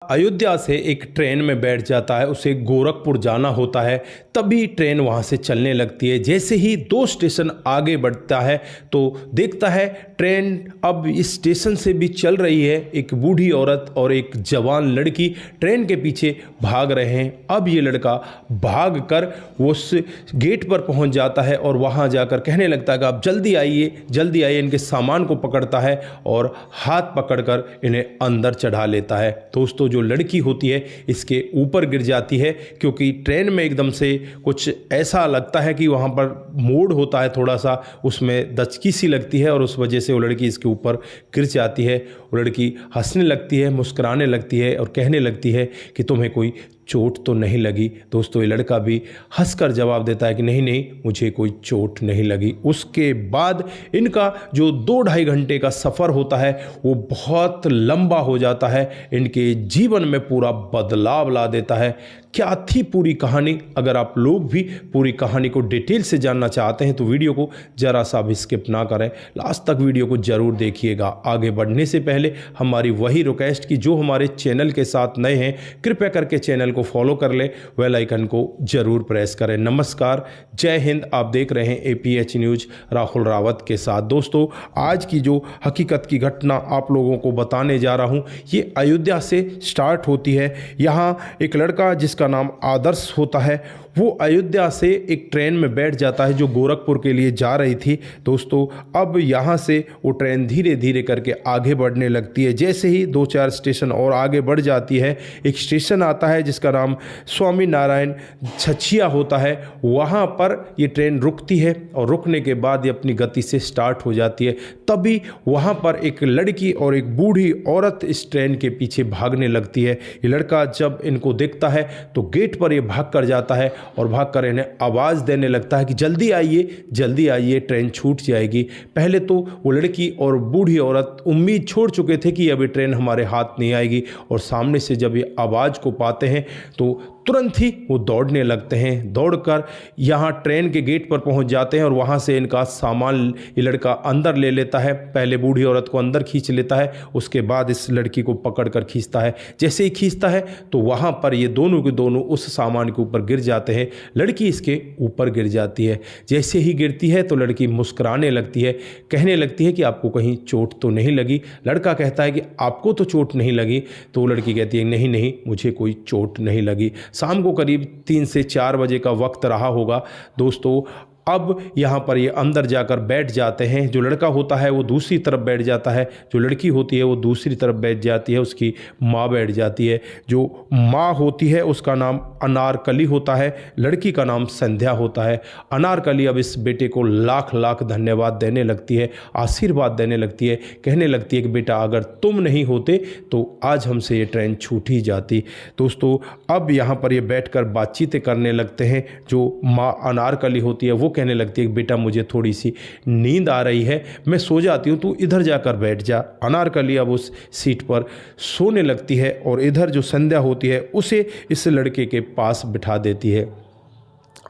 अयोध्या से एक ट्रेन में बैठ जाता है, उसे गोरखपुर जाना होता है। तभी ट्रेन वहाँ से चलने लगती है। जैसे ही 2 स्टेशन आगे बढ़ता है तो देखता है ट्रेन अब इस स्टेशन से भी चल रही है। एक बूढ़ी औरत और एक जवान लड़की ट्रेन के पीछे भाग रहे हैं। अब ये लड़का भाग कर वो उस गेट पर पहुँच जाता है और वहाँ जाकर कहने लगता है कि आप जल्दी आइए, जल्दी आइए। इनके सामान को पकड़ता है और हाथ पकड़कर इन्हें अंदर चढ़ा लेता है। दोस्तों, जो लड़की होती है इसके ऊपर गिर जाती है, क्योंकि ट्रेन में एकदम से कुछ ऐसा लगता है कि वहाँ पर मोड़ होता है थोड़ा सा, उसमें दचकी सी लगती है और उस वजह से वो लड़की इसके ऊपर गिर जाती है। वो लड़की हंसने लगती है, मुस्कुराने लगती है और कहने लगती है कि तुम्हें कोई चोट तो नहीं लगी। दोस्तों, ये लड़का भी हंसकर जवाब देता है कि नहीं नहीं, मुझे कोई चोट नहीं लगी। उसके बाद इनका जो 2-2.5 घंटे का सफ़र होता है वो बहुत लंबा हो जाता है, इनके जीवन में पूरा बदलाव ला देता है। क्या थी पूरी कहानी? अगर आप लोग भी पूरी कहानी को डिटेल से जानना चाहते हैं तो वीडियो को ज़रा सा भी स्किप ना करें, लास्ट तक वीडियो को ज़रूर देखिएगा। आगे बढ़ने से पहले हमारी वही रिक्वेस्ट कि जो हमारे चैनल के साथ नए हैं कृपया करके चैनल को फॉलो कर ले, बेल आइकन को जरूर प्रेस करें। नमस्कार, जय हिंद। आप देख रहे हैं APH न्यूज़ राहुल रावत के साथ। दोस्तों, आज की जो हकीकत की घटना आप लोगों को बताने जा रहा हूं ये अयोध्या से स्टार्ट होती है। यहाँ एक लड़का जिसका नाम आदर्श होता है वो अयोध्या से एक ट्रेन में बैठ जाता है जो गोरखपुर के लिए जा रही थी। दोस्तों, अब यहाँ से वो ट्रेन धीरे धीरे करके आगे बढ़ने लगती है। जैसे ही 2-4 स्टेशन और आगे बढ़ जाती है, एक स्टेशन आता है जिसका नाम स्वामी नारायण छछिया होता है। वहाँ पर ये ट्रेन रुकती है और रुकने के बाद ये अपनी गति से स्टार्ट हो जाती है। तभी वहाँ पर एक लड़की और एक बूढ़ी औरत इस ट्रेन के पीछे भागने लगती है। ये लड़का जब इनको देखता है तो गेट पर ये भाग कर जाता है और भागकर इन्हें आवाज़ देने लगता है कि जल्दी आइए, जल्दी आइए, ट्रेन छूट जाएगी। पहले तो वो लड़की और बूढ़ी औरत उम्मीद छोड़ चुके थे कि अभी ट्रेन हमारे हाथ नहीं आएगी, और सामने से जब ये आवाज़ को पाते हैं तो तुरंत ही वो दौड़ने लगते हैं। दौड़कर यहाँ ट्रेन के गेट पर पहुँच जाते हैं और वहाँ से इनका सामान ये लड़का अंदर ले लेता है। पहले बूढ़ी औरत को अंदर खींच लेता है, उसके बाद इस लड़की को पकड़ कर खींचता है। जैसे ही खींचता है तो वहाँ पर ये दोनों के दोनों उस सामान के ऊपर गिर जाते हैं। लड़की इसके ऊपर गिर जाती है। जैसे ही गिरती है तो लड़की मुस्कुराने लगती है, कहने लगती है कि आपको कहीं चोट तो नहीं लगी। लड़का कहता है कि आपको तो चोट नहीं लगी। तो लड़की कहती है नहीं नहीं, मुझे कोई चोट नहीं लगी। शाम को करीब 3 से 4 बजे का वक्त रहा होगा। दोस्तों, अब यहाँ पर ये अंदर जाकर बैठ जाते हैं। जो लड़का होता है वो दूसरी तरफ बैठ जाता है, जो लड़की होती है वो दूसरी तरफ बैठ जाती है, उसकी माँ बैठ जाती है। जो माँ होती है उसका नाम अनारकली होता है, लड़की का नाम संध्या होता है। अनारकली अब इस बेटे को लाख लाख धन्यवाद देने लगती है, आशीर्वाद देने लगती है, कहने लगती है कि बेटा अगर तुम नहीं होते तो आज हमसे ये ट्रेन छूट ही जाती। दोस्तों, अब यहाँ पर ये बैठकर बातचीतें करने लगते हैं। जो माँ अनारकली होती है वो कहने लगती है कि बेटा मुझे थोड़ी सी नींद आ रही है, मैं सो जाती हूँ, तू इधर जाकर बैठ जा। अनारकली अब उस सीट पर सोने लगती है और इधर जो संध्या होती है उसे इस लड़के के पास बिठा देती है।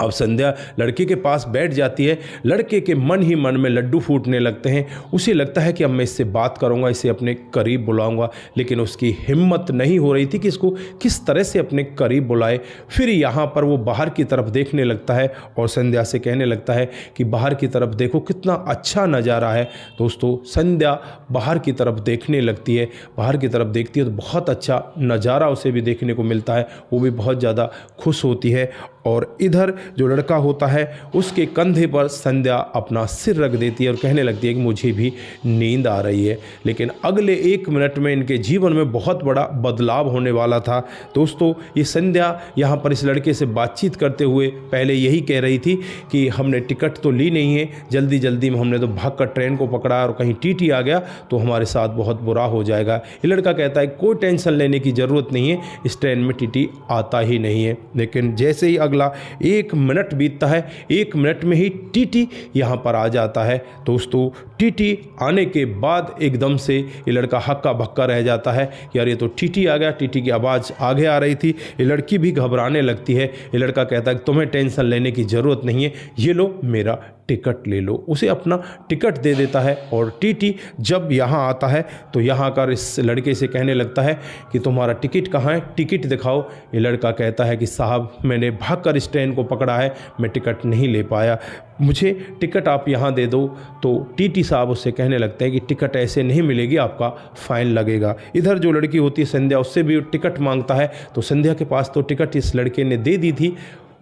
अब संध्या लड़के के पास बैठ जाती है। लड़के के मन ही मन में लड्डू फूटने लगते हैं। उसे लगता है कि अब मैं इससे बात करूंगा, इसे अपने करीब बुलाऊंगा, लेकिन उसकी हिम्मत नहीं हो रही थी कि इसको किस तरह से अपने करीब बुलाए। फिर यहाँ पर वो बाहर की तरफ देखने लगता है और संध्या से कहने लगता है कि बाहर की तरफ देखो, कितना अच्छा नज़ारा है। दोस्तों, संध्या बाहर की तरफ देखने लगती है। बाहर की तरफ देखती है तो बहुत अच्छा नज़ारा उसे भी देखने को मिलता है, वो भी बहुत ज़्यादा खुश होती है। और इधर जो लड़का होता है उसके कंधे पर संध्या अपना सिर रख देती है और कहने लगती है कि मुझे भी नींद आ रही है। लेकिन अगले 1 मिनट में इनके जीवन में बहुत बड़ा बदलाव होने वाला था। दोस्तों, ये संध्या यहाँ पर इस लड़के से बातचीत करते हुए पहले यही कह रही थी कि हमने टिकट तो ली नहीं है, जल्दी जल्दी में हमने तो भागकर ट्रेन को पकड़ा और कहीं TT आ गया तो हमारे साथ बहुत बुरा हो जाएगा। ये लड़का कहता है कोई टेंशन लेने की ज़रूरत नहीं है, इस ट्रेन में TT आता ही नहीं है। लेकिन जैसे ही अगला 1 मिनट बीतता है, 1 मिनट में ही TT यहाँ पर आ जाता है। दोस्तों, टीटी आने के बाद एकदम से ये लड़का हक्का बक्का रह जाता है कि यार ये तो टीटी आ गया। टीटी की आवाज़ आगे आ रही थी। ये लड़की भी घबराने लगती है। ये लड़का कहता है कि तुम्हें टेंशन लेने की ज़रूरत नहीं है, ये लो मेरा टिकट ले लो। उसे अपना टिकट दे देता है और टीटी जब यहाँ आता है तो यहाँ आकर इस लड़के से कहने लगता है कि तुम्हारा टिकट कहाँ है, टिकट दिखाओ। ये लड़का कहता है कि साहब मैंने भागकर इस ट्रेन को पकड़ा है, मैं टिकट नहीं ले पाया, मुझे टिकट आप यहाँ दे दो। तो टीटी साहब उससे कहने लगते हैं कि टिकट ऐसे नहीं मिलेगी, आपका फ़ाइन लगेगा। इधर जो लड़की होती है संध्या, उससे भी टिकट मांगता है तो संध्या के पास तो टिकट इस लड़के ने दे दी थी।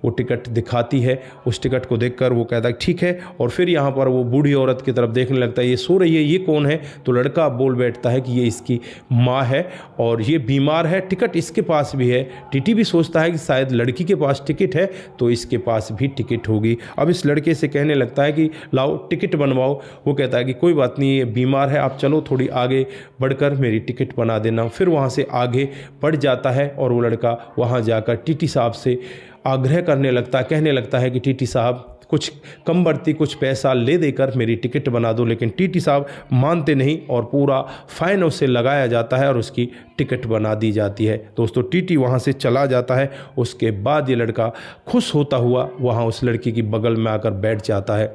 वो टिकट दिखाती है, उस टिकट को देखकर वो कहता है ठीक है। और फिर यहाँ पर वो बूढ़ी औरत की तरफ देखने लगता है, ये सो रही है, ये कौन है। तो लड़का बोल बैठता है कि ये इसकी माँ है और ये बीमार है, टिकट इसके पास भी है। टीटी भी सोचता है कि शायद लड़की के पास टिकट है तो इसके पास भी टिकट होगी। अब इस लड़के से कहने लगता है कि लाओ टिकट बनवाओ। वो कहता है कि कोई बात नहीं, ये बीमार है, आप चलो थोड़ी आगे बढ़कर मेरी टिकट बना देना। फिर वहाँ से आगे बढ़ जाता है और वो लड़का वहाँ जाकर टीटी साहब से आग्रह करने लगता है, कहने लगता है कि टीटी साहब कुछ कम बढ़ती कुछ पैसा ले देकर मेरी टिकट बना दो। लेकिन टीटी साहब मानते नहीं और पूरा फ़ाइन उसे लगाया जाता है और उसकी टिकट बना दी जाती है। दोस्तों टीटी वहाँ से चला जाता है। उसके बाद ये लड़का खुश होता हुआ वहाँ उस लड़की की बगल में आकर बैठ जाता है।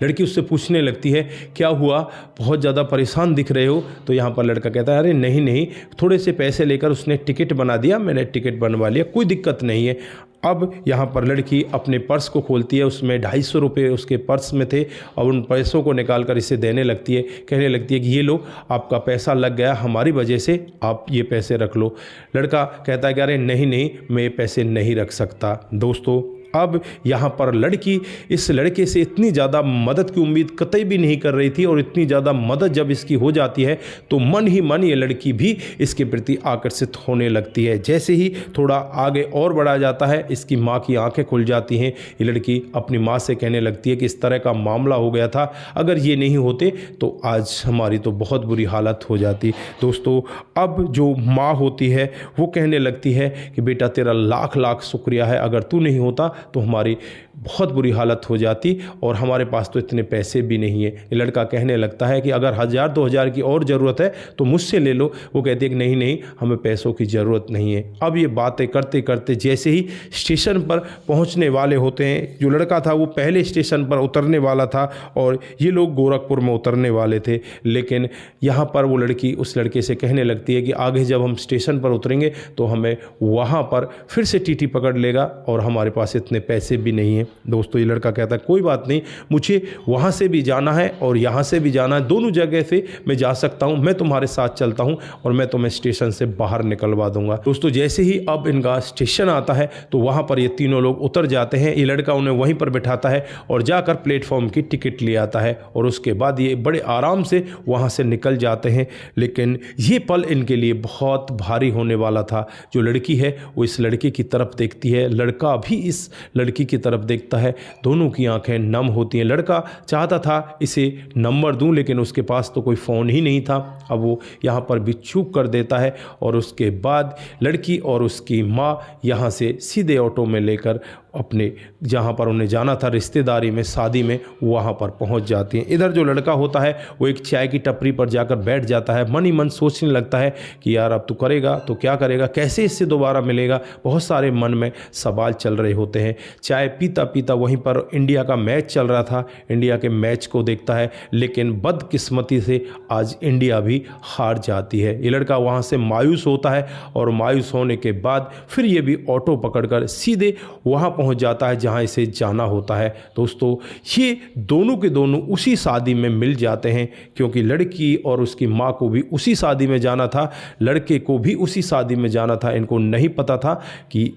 लड़की उससे पूछने लगती है क्या हुआ, बहुत ज़्यादा परेशान दिख रहे हो। तो यहाँ पर लड़का कहता है अरे नहीं नहीं, थोड़े से पैसे लेकर उसने टिकट बना दिया, मैंने टिकट बनवा लिया, कोई दिक्कत नहीं है। अब यहाँ पर लड़की अपने पर्स को खोलती है, उसमें 250 रुपये उसके पर्स में थे और उन पैसों को निकाल कर इसे देने लगती है। कहने लगती है कि ये लो आपका पैसा लग गया हमारी वजह से, आप ये पैसे रख लो। लड़का कहता है कि अरे नहीं नहीं, मैं ये पैसे नहीं रख सकता। दोस्तों अब यहाँ पर लड़की इस लड़के से इतनी ज़्यादा मदद की उम्मीद कतई भी नहीं कर रही थी और इतनी ज़्यादा मदद जब इसकी हो जाती है तो मन ही मन ये लड़की भी इसके प्रति आकर्षित होने लगती है। जैसे ही थोड़ा आगे और बढ़ा जाता है, इसकी माँ की आंखें खुल जाती हैं। ये लड़की अपनी माँ से कहने लगती है कि इस तरह का मामला हो गया था, अगर ये नहीं होते तो आज हमारी तो बहुत बुरी हालत हो जाती। दोस्तों अब जो माँ होती है वो कहने लगती है कि बेटा तेरा लाख लाख शुक्रिया है, अगर तू नहीं होता तो हमारी बहुत बुरी हालत हो जाती और हमारे पास तो इतने पैसे भी नहीं है। ये लड़का कहने लगता है कि अगर 1000-2000 की और ज़रूरत है तो मुझसे ले लो। वो कहती है कि नहीं नहीं, हमें पैसों की ज़रूरत नहीं है। अब ये बातें करते करते जैसे ही स्टेशन पर पहुंचने वाले होते हैं, जो लड़का था वो पहले स्टेशन पर उतरने वाला था और ये लोग गोरखपुर में उतरने वाले थे। लेकिन यहाँ पर वो लड़की उस लड़के से कहने लगती है कि आगे जब हम स्टेशन पर उतरेंगे तो हमें वहाँ पर फिर से टीटी पकड़ लेगा और हमारे पास इतने पैसे भी नहीं हैं। दोस्तों ये लड़का कहता है कोई बात नहीं, मुझे वहाँ से भी जाना है और यहाँ से भी जाना है, दोनों जगह से मैं जा सकता हूँ, मैं तुम्हारे साथ चलता हूँ और मैं तुम्हें स्टेशन से बाहर निकलवा दूंगा। दोस्तों जैसे ही अब इनका स्टेशन आता है तो वहाँ पर ये तीनों लोग उतर जाते हैं। ये लड़का उन्हें वहीं पर बिठाता है और जाकर प्लेटफॉर्म की टिकट ले आता है और उसके बाद ये बड़े आराम से वहाँ से निकल जाते हैं। लेकिन ये पल इनके लिए बहुत भारी होने वाला था। जो लड़की है वो इस लड़के की तरफ देखती है, लड़का भी इस लड़की की तरफ देखता है, दोनों की आंखें नम होती हैं। लड़का चाहता था इसे नंबर दूं लेकिन उसके पास तो कोई फ़ोन ही नहीं था। अब वो यहाँ पर भी चूक कर देता है और उसके बाद लड़की और उसकी माँ यहाँ से सीधे ऑटो में लेकर अपने जहाँ पर उन्हें जाना था रिश्तेदारी में, शादी में, वहाँ पर पहुँच जाती हैं। इधर जो लड़का होता है वो एक चाय की टपरी पर जाकर बैठ जाता है, मन ही मन सोचने लगता है कि यार अब तू करेगा तो क्या करेगा, कैसे इससे दोबारा मिलेगा। बहुत सारे मन में सवाल चल रहे होते हैं। चाय पीता पीता वहीं पर इंडिया का मैच चल रहा था, इंडिया के मैच को देखता है लेकिन बदकिस्मती से आज इंडिया भी हार जाती है। ये लड़का वहाँ से मायूस होता है और मायूस होने के बाद फिर ये भी ऑटो पकड़कर सीधे वहाँ पहुंच जाता है जहां इसे जाना होता है। दोस्तों ये दोनों के दोनों उसी शादी में मिल जाते हैं क्योंकि लड़की और उसकी माँ को भी उसी शादी में जाना था, लड़के को भी उसी शादी में जाना था। इनको नहीं पता था कि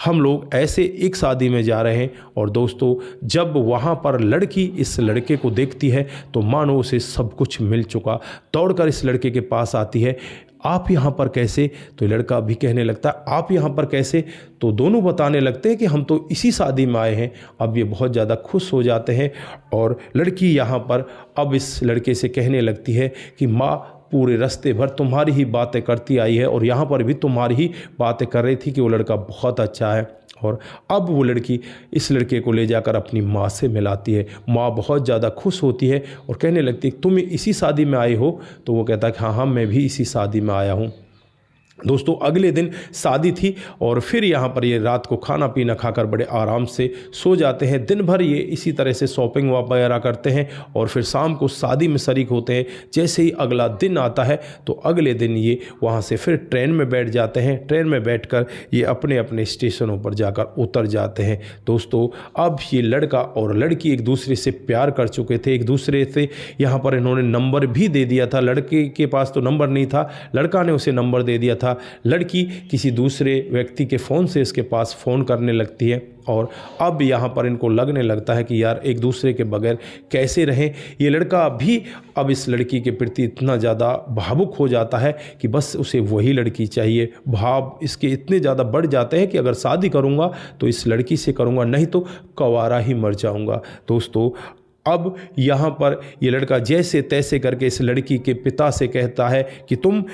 हम लोग ऐसे एक शादी में जा रहे हैं। और दोस्तों जब वहाँ पर लड़की इस लड़के को देखती है तो मानो उसे सब कुछ मिल चुका, दौड़कर इस लड़के के पास आती है। आप यहाँ पर कैसे? तो लड़का भी कहने लगता है आप यहाँ पर कैसे? तो दोनों बताने लगते हैं कि हम तो इसी शादी में आए हैं। अब ये बहुत ज़्यादा खुश हो जाते हैं और लड़की यहाँ पर अब इस लड़के से कहने लगती है कि माँ पूरे रास्ते भर तुम्हारी ही बातें करती आई है और यहाँ पर भी तुम्हारी ही बातें कर रही थी कि वो लड़का बहुत अच्छा है। और अब वो लड़की इस लड़के को ले जाकर अपनी माँ से मिलाती है। माँ बहुत ज़्यादा खुश होती है और कहने लगती है तुम इसी शादी में आए हो? तो वो कहता है कि हाँ हाँ मैं भी इसी शादी में आया हूँ। दोस्तों अगले दिन शादी थी और फिर यहाँ पर ये रात को खाना पीना खाकर बड़े आराम से सो जाते हैं। दिन भर ये इसी तरह से शॉपिंग वगैरह करते हैं और फिर शाम को शादी में शरीक होते हैं। जैसे ही अगला दिन आता है तो अगले दिन ये वहाँ से फिर ट्रेन में बैठ जाते हैं। ट्रेन में बैठकर ये अपने अपने स्टेशनों पर जाकर उतर जाते हैं। दोस्तों अब ये लड़का और लड़की एक दूसरे से प्यार कर चुके थे, एक दूसरे से यहाँ पर इन्होंने नंबर भी दे दिया था। लड़के के पास तो नंबर नहीं था, लड़का ने उसे नंबर दे दिया था। लड़की किसी दूसरे व्यक्ति के फ़ोन से इसके पास फ़ोन करने लगती है और अब यहाँ पर इनको लगने लगता है कि यार एक दूसरे के बगैर कैसे रहें। ये लड़का भी अब इस लड़की के प्रति इतना ज़्यादा भावुक हो जाता है कि बस उसे वही लड़की चाहिए। भाव इसके इतने ज़्यादा बढ़ जाते हैं कि अगर शादी करूँगा तो इस लड़की से करूँगा, नहीं तो कंवारा ही मर जाऊँगा। दोस्तों अब यहाँ पर ये लड़का जैसे तैसे करके इस लड़की के पिता से कहता है कि तुम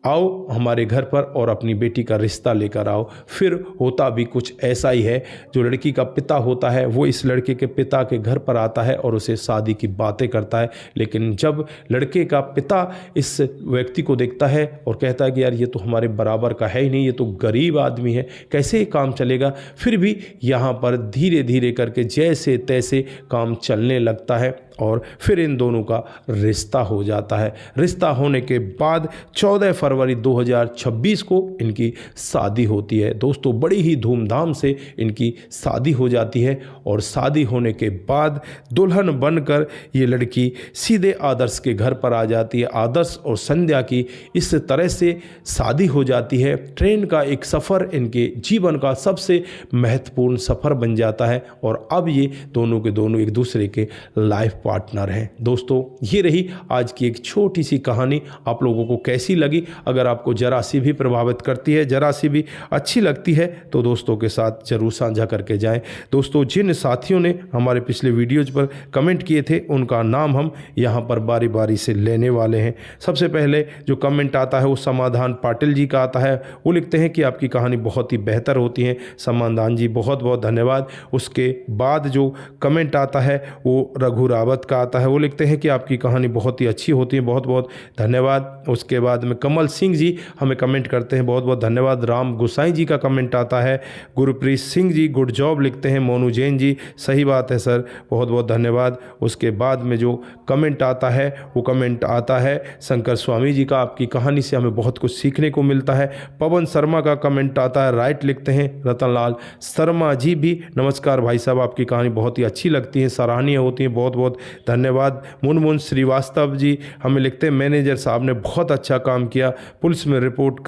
आओ हमारे घर पर और अपनी बेटी का रिश्ता लेकर आओ। फिर होता भी कुछ ऐसा ही है। जो लड़की का पिता होता है वो इस लड़के के पिता के घर पर आता है और उसे शादी की बातें करता है। लेकिन जब लड़के का पिता इस व्यक्ति को देखता है और कहता है कि यार ये तो हमारे बराबर का है ही नहीं, ये तो गरीब आदमी है, कैसे ये काम चलेगा। फिर भी यहाँ पर धीरे धीरे करके जैसे तैसे काम चलने लगता है और फिर इन दोनों का रिश्ता हो जाता है। रिश्ता होने के बाद 14 फरवरी 2026 को इनकी शादी होती है। दोस्तों बड़ी ही धूमधाम से इनकी शादी हो जाती है और शादी होने के बाद दुल्हन बनकर ये लड़की सीधे आदर्श के घर पर आ जाती है। आदर्श और संध्या की इस तरह से शादी हो जाती है। ट्रेन का एक सफ़र इनके जीवन का सबसे महत्वपूर्ण सफ़र बन जाता है और अब ये दोनों के दोनों एक दूसरे के लाइफ पार्टनर हैं। दोस्तों ये रही आज की एक छोटी सी कहानी। आप लोगों को कैसी लगी? अगर आपको जरा सी भी प्रभावित करती है, जरा सी भी अच्छी लगती है तो दोस्तों के साथ जरूर साझा करके जाएं। दोस्तों जिन साथियों ने हमारे पिछले वीडियोज पर कमेंट किए थे उनका नाम हम यहाँ पर बारी बारी से लेने वाले हैं। सबसे पहले जो कमेंट आता है वो समाधान पाटिल जी का आता है। वो लिखते हैं कि आपकी कहानी बहुत ही बेहतर होती है। समाधान जी बहुत बहुत धन्यवाद। उसके बाद जो कमेंट आता है वो रघु रावत का आता है। वो लिखते हैं कि आपकी कहानी बहुत ही अच्छी होती है, बहुत बहुत धन्यवाद। उसके बाद में कमल सिंह जी हमें कमेंट करते हैं, बहुत बहुत धन्यवाद। राम गुसाई जी का कमेंट आता है। गुरप्रीत सिंह जी गुड जॉब लिखते हैं। मोनू जैन जी सही बात है सर, बहुत बहुत धन्यवाद। उसके बाद में जो कमेंट आता है वो कमेंट आता है शंकर स्वामी जी का, आपकी कहानी से हमें बहुत कुछ सीखने को मिलता है। पवन शर्मा का कमेंट आता है, राइट लिखते हैं। रतनलाल शर्मा जी भी नमस्कार भाई साहब, आपकी कहानी बहुत ही अच्छी लगती है, सराहनीय होती है, बहुत बहुत धन्यवाद। मुनमुन श्रीवास्तव जी हमें लिखते हैं मैनेजर साहब ने बहुत अच्छा काम किया, पुलिस में रिपोर्ट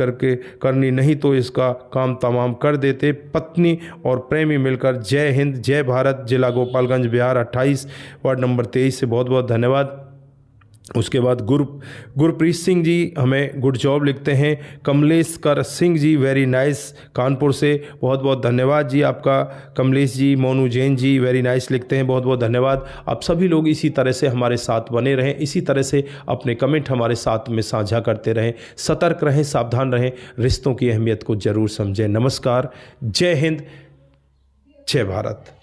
करनी नहीं तो इसका काम तमाम कर देते। पत्नी और प्रेमी मिलकर जय हिंद जय भारत, जिला गोपालगंज बिहार 28 वार्ड नंबर 23 से बहुत बहुत धन्यवाद। उसके बाद गुरप्रीत सिंह जी हमें गुड जॉब लिखते हैं। कमलेशकर सिंह जी वेरी नाइस कानपुर से, बहुत बहुत धन्यवाद जी आपका कमलेश जी। मोनू जैन जी वेरी नाइस लिखते हैं, बहुत बहुत धन्यवाद। आप सभी लोग इसी तरह से हमारे साथ बने रहें, इसी तरह से अपने कमेंट हमारे साथ में साझा करते रहें। सतर्क रहें, सावधान रहें, रिश्तों की अहमियत को ज़रूर समझें। नमस्कार, जय हिंद, जय भारत।